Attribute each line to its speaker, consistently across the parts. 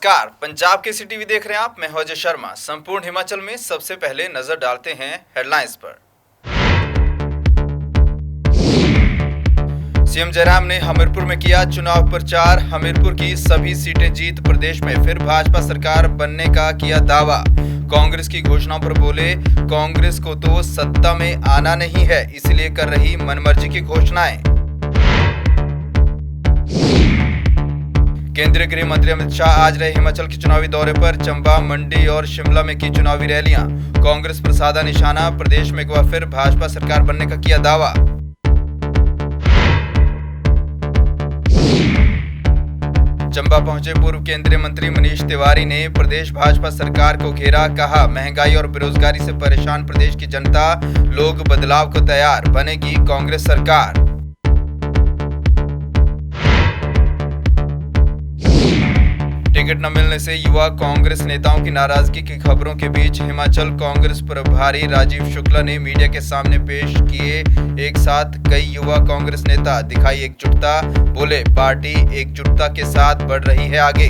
Speaker 1: नमस्कार, पंजाब केसरी टीवी देख रहे हैं आप। मैं हूं अजय शर्मा। संपूर्ण हिमाचल में सबसे पहले नजर डालते हैं हेडलाइंस पर। सीएम जयराम ने हमीरपुर में किया चुनाव प्रचार। हमीरपुर की सभी सीटें जीत प्रदेश में फिर भाजपा सरकार बनने का किया दावा। कांग्रेस की घोषणाओं पर बोले, कांग्रेस को तो सत्ता में आना नहीं है, इसलिए कर रही मनमर्जी की घोषणाएं। केंद्रीय गृह मंत्री अमित शाह आज रहे हिमाचल के चुनावी दौरे पर। चंबा, मंडी और शिमला में की चुनावी रैलियां। कांग्रेस पर साधा निशाना। प्रदेश में एक बार फिर भाजपा सरकार बनने का किया दावा। चंबा पहुंचे पूर्व केंद्रीय मंत्री मनीष तिवारी ने प्रदेश भाजपा सरकार को घेरा। कहा, महंगाई और बेरोजगारी से परेशान प्रदेश की जनता, लोग बदलाव को तैयार, बनेगी कांग्रेस सरकार। टिकट न मिलने से युवा कांग्रेस नेताओं की नाराजगी की खबरों के बीच हिमाचल कांग्रेस प्रभारी राजीव शुक्ला ने मीडिया के सामने पेश किए एक साथ कई युवा कांग्रेस नेता। दिखाई एकजुटता, बोले पार्टी एकजुटता के साथ बढ़ रही है आगे।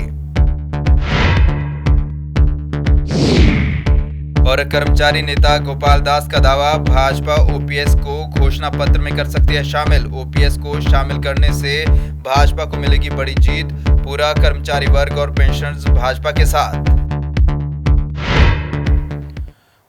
Speaker 1: और कर्मचारी नेता गोपाल दास का दावा, भाजपा ओपीएस को घोषणा पत्र में कर सकती है शामिल। ओपीएस को शामिल करने से भाजपा को मिलेगी बड़ी जीत। पूरा कर्मचारी वर्ग और पेंशनर्स भाजपा के साथ।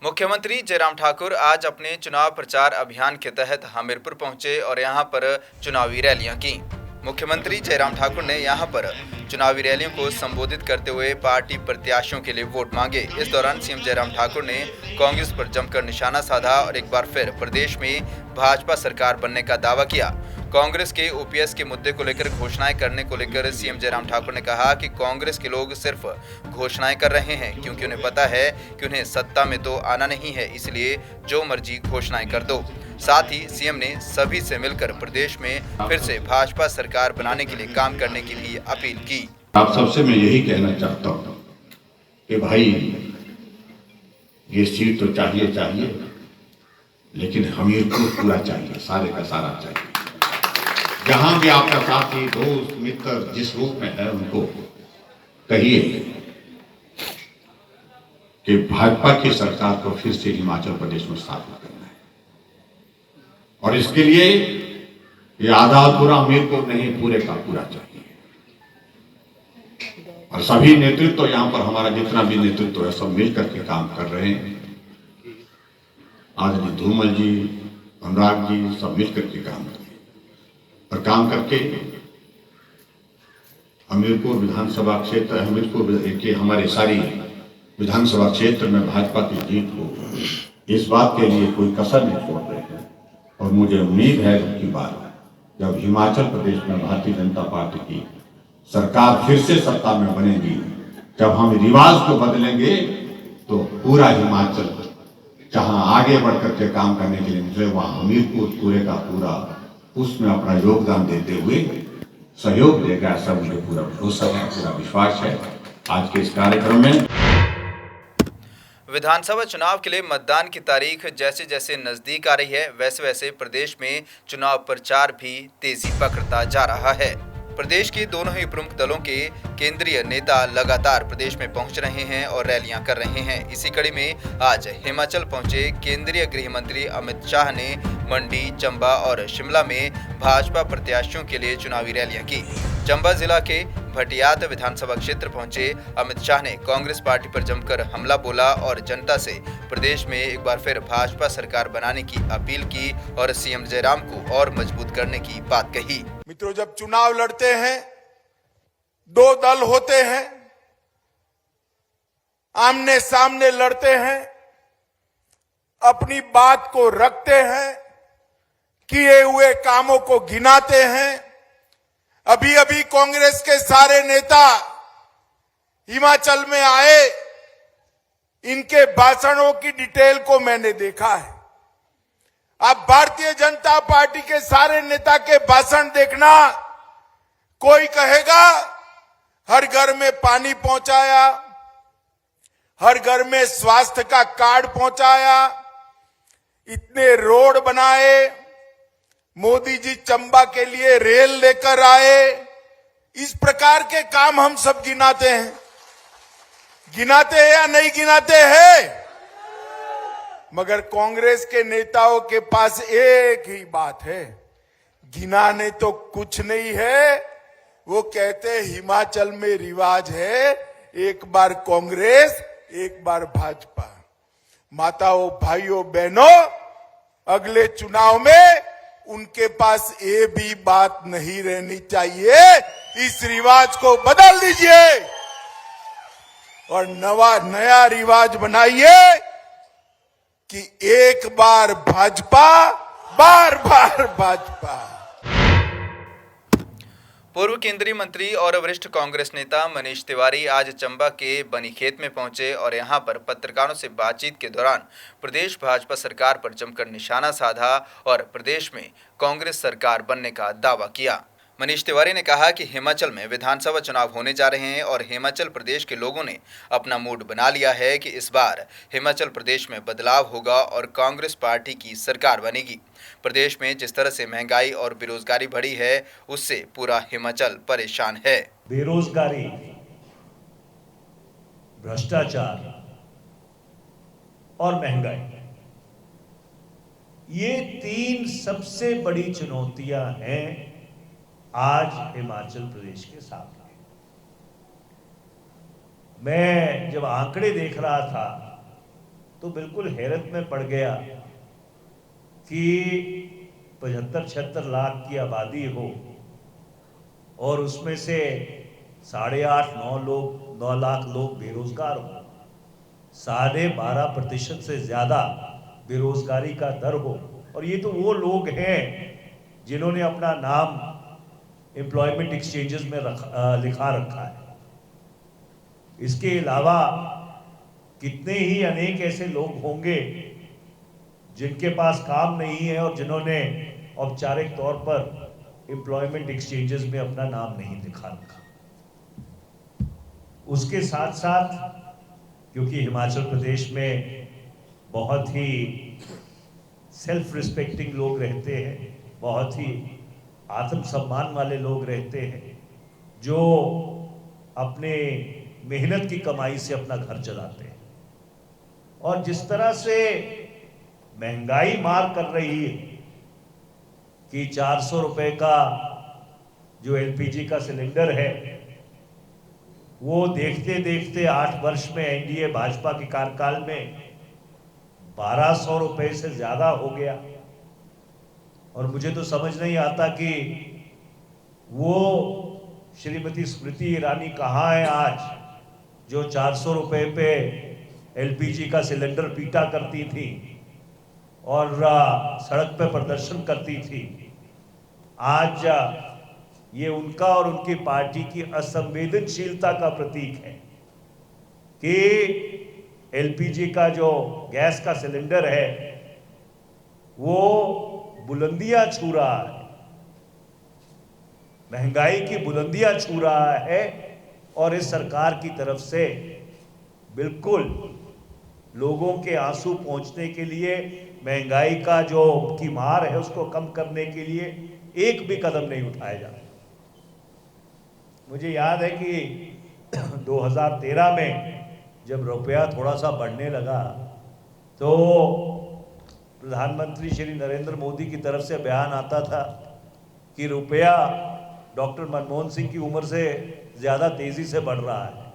Speaker 1: मुख्यमंत्री जयराम ठाकुर आज अपने चुनाव प्रचार अभियान के तहत हमीरपुर पहुंचे और यहां पर चुनावी रैलियां की। मुख्यमंत्री जयराम ठाकुर ने यहां पर चुनावी रैलियों को संबोधित करते हुए पार्टी प्रत्याशियों के लिए वोट मांगे। इस दौरान सीएम जयराम ठाकुर ने कांग्रेस पर जमकर निशाना साधा और एक बार फिर प्रदेश में भाजपा सरकार बनने का दावा किया। कांग्रेस के ओपीएस के मुद्दे को लेकर घोषणाएं करने को लेकर सीएम जयराम ठाकुर ने कहा कि कांग्रेस के लोग सिर्फ घोषणाएं कर रहे हैं, क्योंकि उन्हें पता है कि उन्हें सत्ता में तो आना नहीं है, इसलिए जो मर्जी घोषणाएं कर दो। साथ ही सीएम ने सभी से मिलकर प्रदेश में फिर से भाजपा सरकार बनाने के लिए काम करने की भी अपील की।
Speaker 2: आप सबसे मैं यही कहना चाहता हूँ कि भाई ये सीट तो चाहिए, लेकिन हमीरपुर पूरा चाहिए, सारे का सारा चाहिए। जहां भी आपका साथी, दोस्त, मित्र जिस रूप में है, उनको कहिए कि भाजपा की सरकार को फिर से हिमाचल प्रदेश में स्थापित करना है। और इसके लिए ये आधा पूरा हमीरपुर नहीं, पूरे का पूरा चाहिए। और सभी नेतृत्व यहाँ पर, हमारा जितना भी नेतृत्व है, सब मिलकर के काम कर रहे हैं। आदरणीय धूमल जी, अनुराग जी, सब मिलकर के काम कर रहे हैं और काम करके हमीरपुर विधानसभा क्षेत्र, हमीरपुर के हमारे सारी विधानसभा क्षेत्र में भाजपा की जीत हो, इस बात के लिए कोई कसर नहीं छोड़ रहे हैं। और मुझे उम्मीद है कि बात जब हिमाचल प्रदेश में भारतीय जनता पार्टी की सरकार फिर से सत्ता में बनेगी, जब हम रिवाज को बदलेंगे, तो पूरा हिमाचल जहां आगे बढ़कर के काम करने के लिए निकले, वहां हमीरपुर पूरे का पूरा उसमें अपना योगदान देते हुए सहयोग देगा। ऐसा मुझे पूरा भरोसा है, पूरा विश्वास है। आज के इस कार्यक्रम में
Speaker 1: विधानसभा चुनाव के लिए मतदान की तारीख जैसे जैसे नजदीक आ रही है, वैसे वैसे प्रदेश में चुनाव प्रचार भी तेजी पकड़ता जा रहा है। प्रदेश के दोनों ही प्रमुख दलों के केंद्रीय नेता लगातार प्रदेश में पहुंच रहे हैं और रैलियां कर रहे हैं। इसी कड़ी में आज हिमाचल पहुंचे केंद्रीय गृह मंत्री अमित शाह ने मंडी, चंबा और शिमला में भाजपा प्रत्याशियों के लिए चुनावी रैलियां की। चंबा जिला के भटियात विधानसभा क्षेत्र पहुंचे अमित शाह ने कांग्रेस पार्टी पर जमकर हमला बोला और जनता से प्रदेश में एक बार फिर भाजपा सरकार बनाने की अपील की और सीएम जयराम को और मजबूत करने की बात कही।
Speaker 3: मित्रों, जब चुनाव लड़ते हैं, दो दल होते हैं, आमने सामने लड़ते हैं, अपनी बात को रखते हैं, किए हुए कामों को गिनाते हैं। अभी अभी कांग्रेस के सारे नेता हिमाचल में आए, इनके भाषणों की डिटेल को मैंने देखा है। आप भारतीय जनता पार्टी के सारे नेता के भाषण देखना, कोई कहेगा हर घर में पानी पहुंचाया, हर घर में स्वास्थ्य का कार्ड पहुंचाया, इतने रोड बनाए, मोदी जी चंबा के लिए रेल लेकर आए, इस प्रकार के काम हम सब गिनाते हैं। गिनाते हैं या नहीं गिनाते हैं? मगर कांग्रेस के नेताओं के पास एक ही बात है, गिनाने तो कुछ नहीं है। वो कहते हैं हिमाचल में रिवाज है, एक बार कांग्रेस एक बार भाजपा। माताओं, भाइयों, बहनों, अगले चुनाव में उनके पास ये भी बात नहीं रहनी चाहिए। इस रिवाज को बदल दीजिए और नया रिवाज बनाइए कि एक बार भाजपा, बार बार भाजपा।
Speaker 1: पूर्व केंद्रीय मंत्री और वरिष्ठ कांग्रेस नेता मनीष तिवारी आज चंबा के बनीखेत में पहुंचे और यहां पर पत्रकारों से बातचीत के दौरान प्रदेश भाजपा सरकार पर जमकर निशाना साधा और प्रदेश में कांग्रेस सरकार बनने का दावा किया। मनीष तिवारी ने कहा कि हिमाचल में विधानसभा चुनाव होने जा रहे हैं और हिमाचल प्रदेश के लोगों ने अपना मूड बना लिया है कि इस बार हिमाचल प्रदेश में बदलाव होगा और कांग्रेस पार्टी की सरकार बनेगी। प्रदेश में जिस तरह से महंगाई और बेरोजगारी बढ़ी है, उससे पूरा हिमाचल परेशान है।
Speaker 4: बेरोजगारी, भ्रष्टाचार और महंगाई, ये तीन सबसे बड़ी चुनौतियां हैं आज हिमाचल प्रदेश के सामने। मैं जब आंकड़े देख रहा था तो बिल्कुल हैरत में पड़ गया कि 75-76 लाख की आबादी हो और उसमें से 8.5-9 लाख लोग बेरोजगार हो, 12.5% से ज्यादा बेरोजगारी का दर हो। और ये तो वो लोग हैं जिन्होंने अपना नाम एम्प्लॉयमेंट एक्सचेंजेस में लिखा रखा है। इसके अलावा कितने ही अनेक ऐसे लोग होंगे जिनके पास काम नहीं है और जिन्होंने औपचारिक तौर पर एम्प्लॉयमेंट एक्सचेंजेस में अपना नाम नहीं लिखा रखा। उसके साथ साथ क्योंकि हिमाचल प्रदेश में बहुत ही सेल्फ रिस्पेक्टिंग लोग रहते हैं, बहुत ही आत्मसम्मान वाले लोग रहते हैं जो अपने मेहनत की कमाई से अपना घर चलाते हैं। और जिस तरह से महंगाई मार कर रही है कि 400 रुपए का जो एलपीजी का सिलेंडर है वो देखते देखते 8 वर्ष में एनडीए भाजपा के कार्यकाल में 1200 रुपए से ज्यादा हो गया। और मुझे तो समझ नहीं आता कि वो श्रीमती स्मृति ईरानी कहाँ है आज, जो 400 रुपए पे एलपीजी का सिलेंडर पीटा करती थी और सड़क पे प्रदर्शन करती थी। आज ये उनका और उनकी पार्टी की असंवेदनशीलता का प्रतीक है कि एलपीजी का जो गैस का सिलेंडर है वो बुलंदियां छू रहा है, महंगाई की बुलंदियां छू रहा है। और इस सरकार की तरफ से बिल्कुल लोगों के आंसू पहुंचने के लिए, महंगाई का जो की मार है उसको कम करने के लिए एक भी कदम नहीं उठाया जा रहा। मुझे याद है कि 2013 में जब रुपया थोड़ा सा बढ़ने लगा तो प्रधानमंत्री श्री नरेंद्र मोदी की तरफ से बयान आता था कि रुपया डॉक्टर मनमोहन सिंह की उम्र से ज़्यादा तेज़ी से बढ़ रहा है।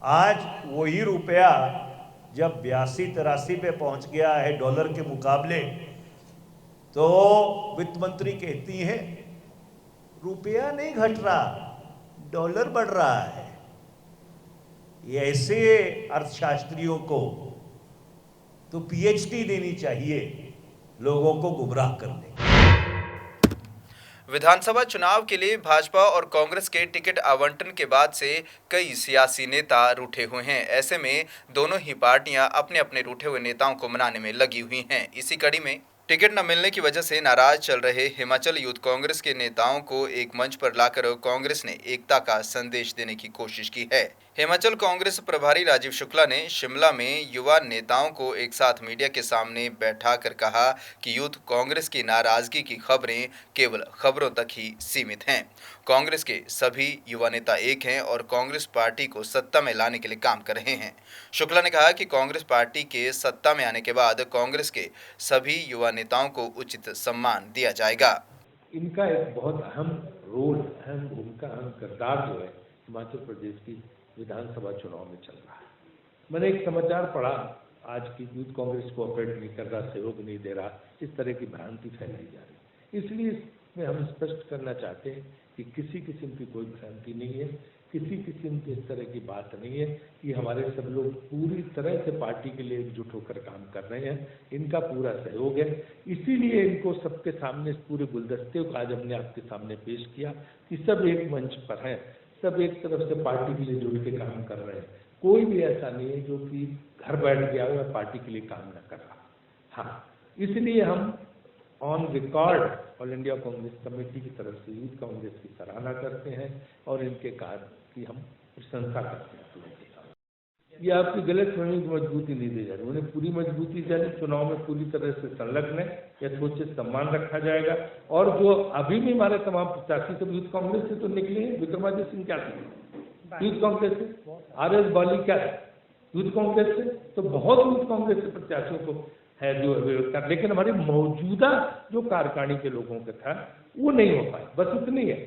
Speaker 4: आज वही रुपया जब 82-83 पे पहुंच गया है डॉलर के मुकाबले, तो वित्त मंत्री कहती है रुपया नहीं घट रहा, डॉलर बढ़ रहा है। ऐसे अर्थशास्त्रियों को तो पीएचडी देनी चाहिए लोगों को गुमराह करने।
Speaker 1: विधानसभा चुनाव के लिए भाजपा और कांग्रेस के टिकट आवंटन के बाद से कई सियासी नेता रूठे हुए हैं। ऐसे में दोनों ही पार्टियां अपने अपने रूठे हुए नेताओं को मनाने में लगी हुई हैं। इसी कड़ी में टिकट न मिलने की वजह से नाराज चल रहे हिमाचल यूथ कांग्रेस के नेताओं को एक मंच पर लाकर कांग्रेस ने एकता का संदेश देने की कोशिश की है। हिमाचल कांग्रेस प्रभारी राजीव शुक्ला ने शिमला में युवा नेताओं को एक साथ मीडिया के सामने बैठाकर कहा कि यूथ कांग्रेस की नाराजगी की खबरें केवल खबरों तक ही सीमित हैं। कांग्रेस के सभी युवा नेता एक हैं और कांग्रेस पार्टी को सत्ता में लाने के लिए काम कर रहे हैं। शुक्ला ने कहा कि कांग्रेस पार्टी के सत्ता में आने के बाद कांग्रेस के सभी युवा नेताओं को उचित सम्मान दिया जाएगा।
Speaker 5: इनका एक बहुत अहम रोल, अहम भूमिका, अहम किरदार जो है हिमाचल प्रदेश की विधानसभा चुनाव में चल रहा है। मैंने एक समाचार पढ़ा आज की, यूथ कांग्रेस कोऑपरेट नहीं कर रहा, सहयोग नहीं दे रहा, इस तरह की भ्रांति फैलाई जा रही है। इसलिए इसमें हम स्पष्ट करना चाहते हैं कि किसी किस्म की कोई भ्रांति नहीं है, किसी किस्म की इस तरह की बात नहीं है कि हमारे सब लोग पूरी तरह से पार्टी के लिए एकजुट होकर काम कर रहे हैं। इनका पूरा सहयोग है, इसीलिए इनको सबके सामने इस पूरे गुलदस्ते को आज हमने आपके सामने पेश किया कि सब एक मंच पर हैं, सब एक तरफ से पार्टी के लिए जुड़ के काम कर रहे हैं। कोई भी ऐसा नहीं है जो कि घर बैठ गया हो या पार्टी के लिए काम न कर रहा। हाँ, इसलिए हम on record all India Congress committee की तरफ से यूथ कांग्रेस की सराहना करते हैं और इनके कार्य की हम प्रशंसा करते हैं। ये आपकी गलत फहमी की मजबूती नहीं दी जा रही, उन्हें पूरी मजबूती जानी, चुनाव में पूरी तरह से संलग्न है, यथोचित सम्मान रखा जाएगा। और जो अभी भी हमारे तमाम प्रत्याशी सब यूथ कांग्रेस से तो निकले हैं। विक्रमादित्य सिंह क्या थे यूथ कांग्रेस से, RS बाली क्या है यूथ कांग्रेस से, तो बहुत यूथ कांग्रेस से प्रत्याशियों को है जो विरोध कर, लेकिन हमारी मौजूदा जो कार्यकारिणी के लोगों का था वो नहीं हो पाए, बस इतनी है।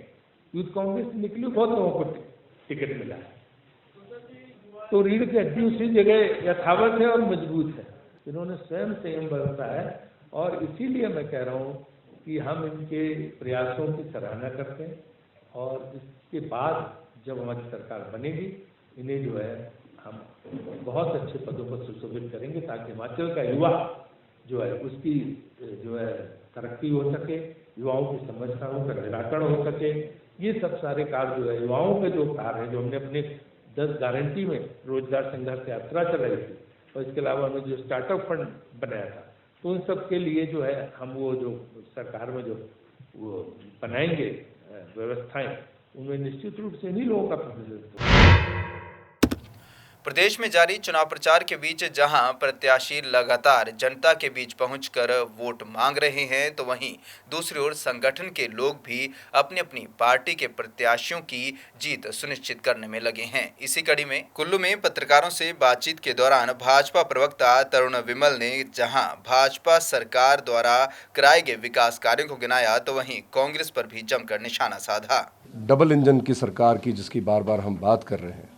Speaker 5: यूथ कांग्रेस से निकली बहुत लोगों को टिकट मिला है, तो रीढ़ की हड्डी उसी जगह यथावत है और मजबूत है। इन्होंने स्वयं संयम बरता है और इसीलिए मैं कह रहा हूँ कि हम इनके प्रयासों की सराहना करते हैं और इसके बाद जब हमारी सरकार बनेगी इन्हें जो है हम बहुत अच्छे पदों पर सुशोभित करेंगे ताकि हिमाचल का युवा जो है उसकी जो है तरक्की हो सके, युवाओं की समस्याओं का निराकरण हो सके। ये सब सारे कार्य जो है युवाओं के जो कार्य हैं, जो हमने अपने 10 गारंटी में रोजगार संघर्ष यात्रा चलाई थी और इसके अलावा हमने जो स्टार्टअप फंड बनाया था, तो उन सब के लिए जो है हम वो जो सरकार में जो वो बनाएंगे व्यवस्थाएं, उनमें निश्चित रूप से इन्हीं लोगों का प्रतिनिधित्व।
Speaker 1: प्रदेश में जारी चुनाव प्रचार के बीच जहां प्रत्याशी लगातार जनता के बीच पहुंचकर वोट मांग रहे हैं, तो वहीं दूसरी ओर संगठन के लोग भी अपनी अपनी पार्टी के प्रत्याशियों की जीत सुनिश्चित करने में लगे हैं। इसी कड़ी में कुल्लू में पत्रकारों से बातचीत के दौरान भाजपा प्रवक्ता तरुण विमल ने जहां भाजपा सरकार द्वारा कराए गए विकास कार्यों को गिनाया, तो वहीं कांग्रेस पर भी जमकर निशाना साधा।
Speaker 6: डबल इंजन की सरकार की जिसकी बार बार हम बात कर रहे हैं,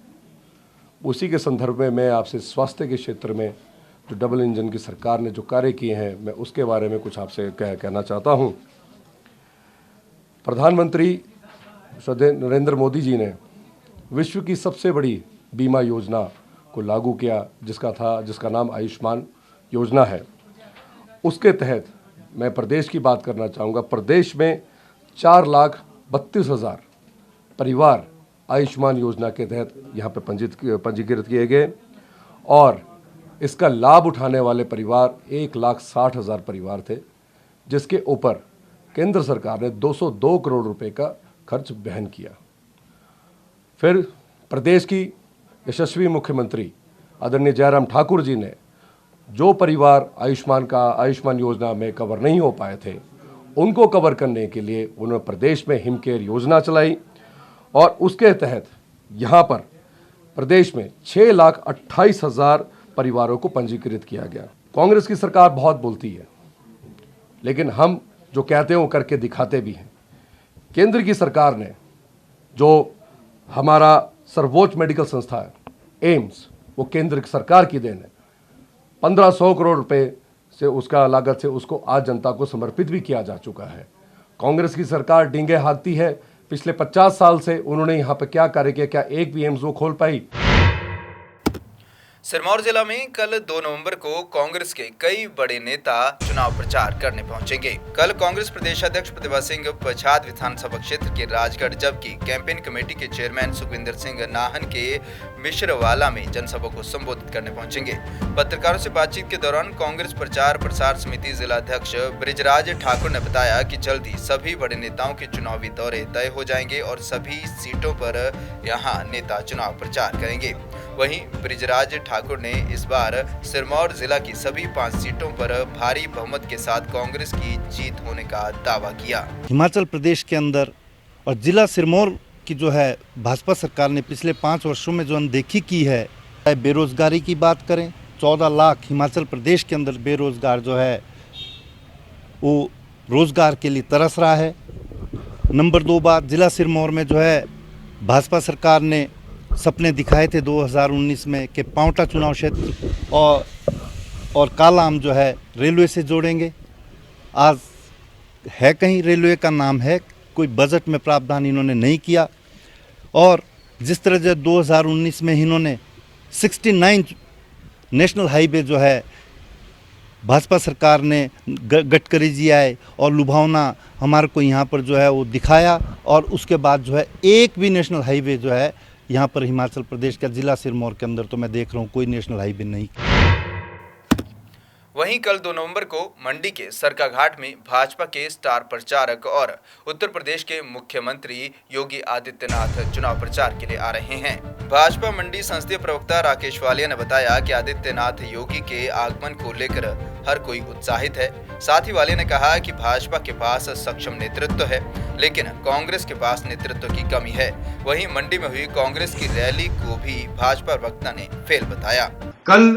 Speaker 6: उसी के संदर्भ में मैं आपसे स्वास्थ्य के क्षेत्र में जो डबल इंजन की सरकार ने जो कार्य किए हैं, मैं उसके बारे में कुछ आपसे कहना चाहता हूं। प्रधानमंत्री श्रद्धेय नरेंद्र मोदी जी ने विश्व की सबसे बड़ी बीमा योजना को लागू किया, जिसका नाम आयुष्मान योजना है। उसके तहत मैं प्रदेश की बात करना चाहूँगा। प्रदेश में 4,32,000 परिवार आयुष्मान योजना के तहत यहाँ पे पंजीकृत किए गए और इसका लाभ उठाने वाले परिवार 1,60,000 परिवार थे, जिसके ऊपर केंद्र सरकार ने 202 करोड़ रुपए का खर्च वहन किया। फिर प्रदेश की यशस्वी मुख्यमंत्री आदरणीय जयराम ठाकुर जी ने जो परिवार आयुष्मान योजना में कवर नहीं हो पाए थे, उनको कवर करने के लिए उन्होंने प्रदेश में हिम केयर योजना चलाई और उसके तहत यहाँ पर प्रदेश में 6,28,000 परिवारों को पंजीकृत किया गया। कांग्रेस की सरकार बहुत बोलती है, लेकिन हम जो कहते हैं वो करके दिखाते भी हैं। केंद्र की सरकार ने जो हमारा सर्वोच्च मेडिकल संस्था है एम्स, वो केंद्र सरकार की देन है। 1,500 करोड़ रुपए से उसका लागत से उसको आज जनता को समर्पित भी किया जा चुका है। कांग्रेस की सरकार डींगे हाँकती है, पिछले 50 साल से उन्होंने यहाँ पर क्या कार्य किया, क्या एक भी एम्स वो खोल पाई?
Speaker 1: सिरमौर जिला में कल 2 नवंबर को कांग्रेस के कई बड़े नेता चुनाव प्रचार करने पहुंचेंगे। कल कांग्रेस प्रदेश अध्यक्ष प्रतिभा सिंह पछाद विधानसभा क्षेत्र के राजगढ़, जबकि कैंपेन कमेटी के चेयरमैन सुखविंदर सिंह नाहन के मिश्रवाला में जनसभा को संबोधित करने पहुंचेंगे। पत्रकारों से बातचीत के दौरान कांग्रेस प्रचार प्रसार समिति जिला अध्यक्ष ब्रिजराज ठाकुर ने बताया कि जल्द ही सभी बड़े नेताओं के चुनावी दौरे तय हो जाएंगे और सभी सीटों पर यहां नेता चुनाव प्रचार करेंगे। वहीं ब्रिजराज ठाकुर ने इस बार सिरमौर जिला की सभी 5 सीटों पर भारी बहुमत के साथ कांग्रेस की जीत होने का दावा किया।
Speaker 7: हिमाचल प्रदेश के अंदर और जिला सिरमौर की जो है भाजपा सरकार ने पिछले 5 वर्षों में जो अनदेखी की है, बेरोजगारी की बात करें, 14 लाख हिमाचल प्रदेश के अंदर बेरोजगार जो है वो रोजगार के लिए तरस रहा है। नंबर 2 बात, जिला सिरमौर में जो है भाजपा सरकार ने सपने दिखाए थे 2019 में कि पांवटा चुनाव क्षेत्र और कालाअंब जो है रेलवे से जोड़ेंगे। आज है कहीं रेलवे का नाम है, कोई बजट में प्रावधान इन्होंने नहीं किया। और जिस तरह से 2019 में इन्होंने 69 नेशनल हाईवे जो है भाजपा सरकार ने गडकरी जी आए और लुभावना हमारे को यहाँ पर जो है वो दिखाया, और उसके बाद जो है एक भी नेशनल हाईवे जो है यहाँ पर हिमाचल प्रदेश का जिला सिरमौर के अंदर तो मैं देख रहा हूँ कोई नेशनल हाईवे नहीं।
Speaker 1: वहीं कल 2 नवंबर को मंडी के सरकाघाट में भाजपा के स्टार प्रचारक और उत्तर प्रदेश के मुख्यमंत्री योगी आदित्यनाथ चुनाव प्रचार के लिए आ रहे हैं। भाजपा मंडी संसदीय प्रवक्ता राकेश वालिया ने बताया कि आदित्यनाथ योगी के आगमन को लेकर हर कोई उत्साहित है। साथ ही वालिया ने कहा कि भाजपा के पास सक्षम नेतृत्व है, लेकिन कांग्रेस के पास नेतृत्व की कमी है। वहीं मंडी में हुई कांग्रेस की रैली को भी भाजपा प्रवक्ता ने फेल बताया।
Speaker 8: कल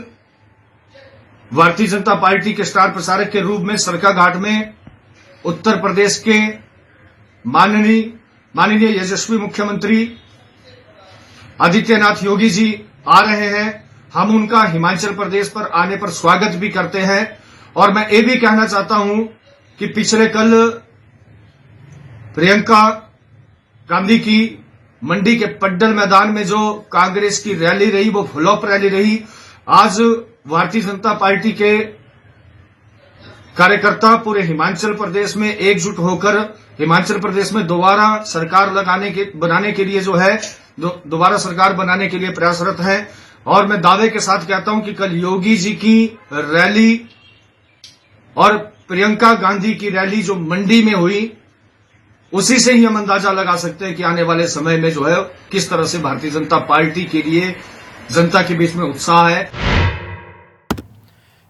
Speaker 8: भारतीय जनता पार्टी के स्टार प्रचारक के रूप में सरकाघाट में उत्तर प्रदेश के माननीय यशस्वी मुख्यमंत्री आदित्यनाथ योगी जी आ रहे हैं। हम उनका हिमाचल प्रदेश पर आने पर स्वागत भी करते हैं। और मैं ये भी कहना चाहता हूं कि पिछले कल प्रियंका गांधी की मंडी के पड्डल मैदान में जो कांग्रेस की रैली रही वो फ्लॉप रैली रही। आज भारतीय जनता पार्टी के कार्यकर्ता पूरे हिमाचल प्रदेश में एकजुट होकर हिमाचल प्रदेश में दोबारा सरकार बनाने के लिए जो है दोबारा सरकार बनाने के लिए प्रयासरत है। और मैं दावे के साथ कहता हूं कि कल योगी जी की रैली और प्रियंका गांधी की रैली जो मंडी में हुई, उसी से ही हम अंदाजा लगा सकते हैं कि आने वाले समय में जो है किस तरह से भारतीय जनता पार्टी के लिए जनता के बीच में उत्साह है।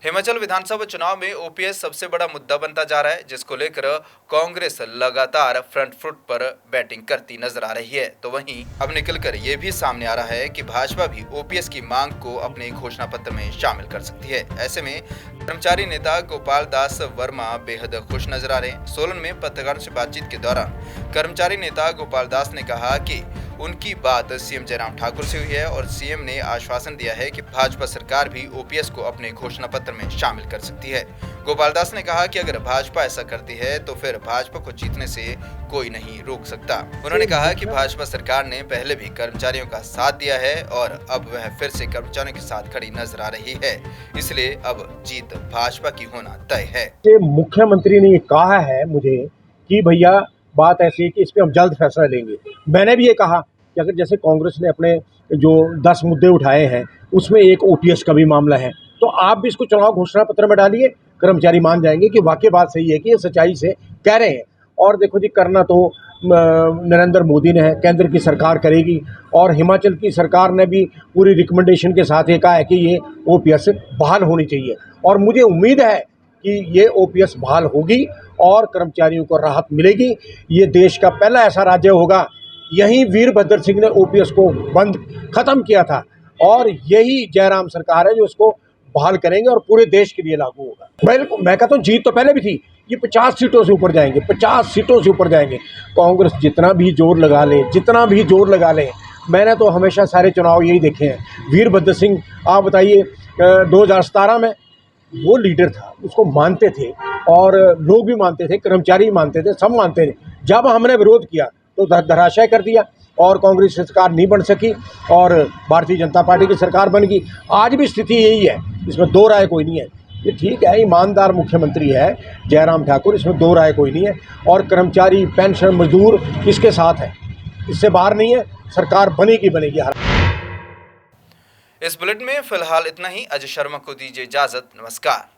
Speaker 1: हिमाचल विधानसभा चुनाव में ओपीएस सबसे बड़ा मुद्दा बनता जा रहा है, जिसको लेकर कांग्रेस लगातार फ्रंट फुट पर बैटिंग करती नजर आ रही है। तो वहीं अब निकलकर ये भी सामने आ रहा है कि भाजपा भी ओपीएस की मांग को अपने घोषणा पत्र में शामिल कर सकती है। ऐसे में कर्मचारी नेता गोपाल दास वर्मा बेहद खुश नजर आ रहे हैं। सोलन में पत्रकारों से बातचीत के दौरान कर्मचारी नेता गोपाल दास ने कहा कि उनकी बात सीएम जयराम ठाकुर से हुई है और सीएम ने आश्वासन दिया है कि भाजपा सरकार भी ओपीएस को अपने घोषणा पत्र में शामिल कर सकती है। गोपाल दास ने कहा कि अगर भाजपा ऐसा करती है तो फिर भाजपा को जीतने से कोई नहीं रोक सकता। उन्होंने कहा कि भाजपा सरकार ने पहले भी कर्मचारियों का साथ दिया है और अब वह फिर से कर्मचारियों के साथ खड़ी नजर आ रही है, इसलिए अब जीत भाजपा की होना तय है।
Speaker 9: मुख्यमंत्री ने कहा है मुझे कि भैया बात ऐसी है कि इस पे हम जल्द फैसला लेंगे। मैंने भी ये कहा कि अगर जैसे कांग्रेस ने अपने जो 10 मुद्दे उठाए हैं उसमें एक ओपीएस का भी मामला है, तो आप भी इसको चुनाव घोषणा पत्र में डालिए। कर्मचारी मान जाएंगे कि वाकई बात सही है कि ये सच्चाई से कह रहे हैं। और देखो जी, करना तो नरेंद्र मोदी ने है, केंद्र की सरकार करेगी और हिमाचल की सरकार ने भी पूरी रिकमेंडेशन के साथ ये कहा है कि ये ओपीएस बहाल होनी चाहिए। और मुझे उम्मीद है कि ये ओपीएस बहाल होगी और कर्मचारियों को राहत मिलेगी। ये देश का पहला ऐसा राज्य होगा, यही वीरभद्र सिंह ने ओपीएस को बंद खत्म किया था और यही जयराम सरकार है जो इसको बहाल करेंगे और पूरे देश के लिए लागू होगा। मैं कहता हूँ जीत तो पहले भी थी, ये 50 सीटों से ऊपर जाएंगे, 50 सीटों से ऊपर जाएंगे। कांग्रेस जितना भी जोर लगा ले, मैंने तो हमेशा सारे चुनाव यही देखे हैं। वीरभद्र सिंह, आप बताइए 2017 में वो लीडर था, उसको मानते थे और लोग भी मानते थे, कर्मचारी मानते थे, सब मानते थे। जब हमने विरोध किया तो धराशायी कर दिया। और कांग्रेस सरकार नहीं बन सकी और भारतीय जनता पार्टी की सरकार बन गई। आज भी स्थिति यही है, इसमें दो राय कोई नहीं है। ये ठीक है, ईमानदार मुख्यमंत्री है जयराम ठाकुर, इसमें दो राय कोई नहीं है। और कर्मचारी, पेंशन, मजदूर इसके साथ है, इससे बाहर नहीं है। सरकार बनेगी बनेगी।
Speaker 1: इस बुलेटिन में फिलहाल इतना ही। अजय शर्मा को दीजिए इजाजत। नमस्कार।